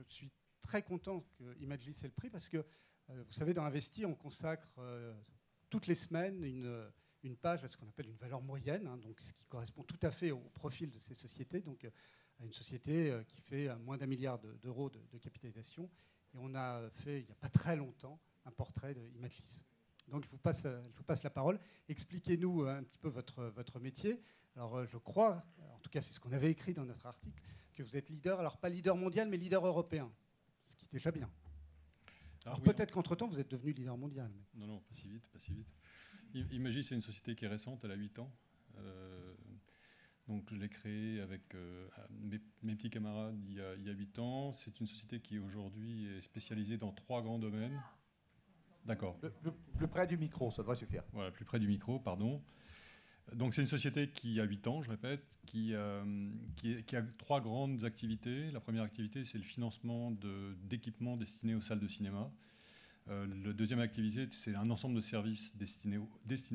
je suis très content que Imagely ait le prix parce que, vous savez, dans Investi, on consacre toutes les semaines une page à ce qu'on appelle une valeur moyenne, hein, donc ce qui correspond tout à fait au profil de ces sociétés, donc à une société qui fait moins d'1 milliard d'euros de capitalisation. Et on a fait, il n'y a pas très longtemps, un portrait d'Imagely. Donc je vous passe la parole. Expliquez-nous un petit peu votre métier. Alors je crois, en tout cas c'est ce qu'on avait écrit dans notre article, que vous êtes leader, alors pas leader mondial, mais leader européen, ce qui est déjà bien. Alors oui, peut-être qu'entre-temps, vous êtes devenu leader mondial. Mais... Non, pas si vite, pas si vite. Imagely, c'est une société qui est récente, elle a 8 ans. Donc je l'ai créée avec mes petits camarades il y a 8 ans. C'est une société qui aujourd'hui est spécialisée dans 3 grands domaines. D'accord. Plus près du micro, ça devrait suffire. Voilà, plus près du micro, pardon. Donc c'est une société qui a 8 ans, je répète, qui a 3 grandes activités. La première activité, c'est le financement d'équipements destinés aux salles de cinéma. La deuxième activité, c'est un ensemble de services destinés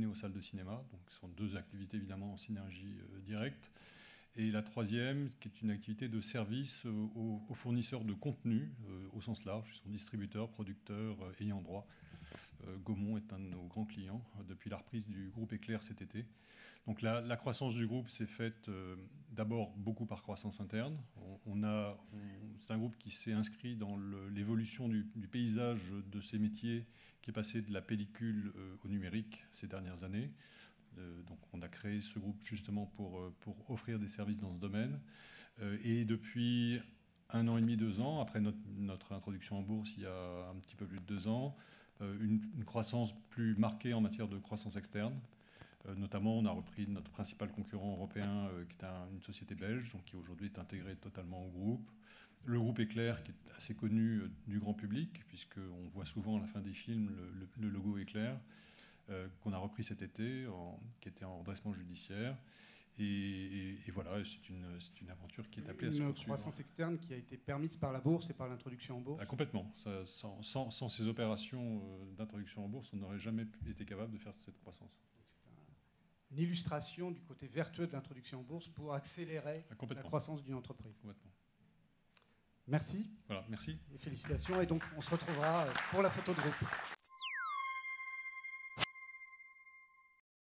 aux salles de cinéma. Donc ce sont 2 activités évidemment en synergie directe. Et la troisième, qui est une activité de service aux fournisseurs de contenu au sens large, qui sont distributeurs, producteurs, ayants droit. Gaumont est un de nos grands clients depuis la reprise du groupe Éclair cet été. Donc la croissance du groupe s'est faite d'abord beaucoup par croissance interne. C'est un groupe qui s'est inscrit dans l'évolution du paysage de ces métiers, qui est passé de la pellicule au numérique ces dernières années. Donc on a créé ce groupe justement pour offrir des services dans ce domaine. Et depuis 1 an et demi, 2 ans, après notre introduction en bourse il y a un petit peu plus de 2 ans, une croissance plus marquée en matière de croissance externe. Notamment, on a repris notre principal concurrent européen, qui est une société belge, donc qui aujourd'hui est intégrée totalement au groupe. Le groupe Éclair, qui est assez connu du grand public, puisqu'on voit souvent à la fin des films le logo Éclair, qu'on a repris cet été, qui était en redressement judiciaire. Et voilà, c'est une aventure qui est appelée à se poursuivre. Une croissance externe qui a été permise par la bourse et par l'introduction en bourse. Ah, complètement. Sans ces opérations d'introduction en bourse, on n'aurait jamais été capable de faire cette croissance. Une illustration du côté vertueux de l'introduction en bourse pour accélérer la croissance d'une entreprise. Complètement. Merci. Voilà, merci. Et félicitations. Et donc, on se retrouvera pour la photo de groupe.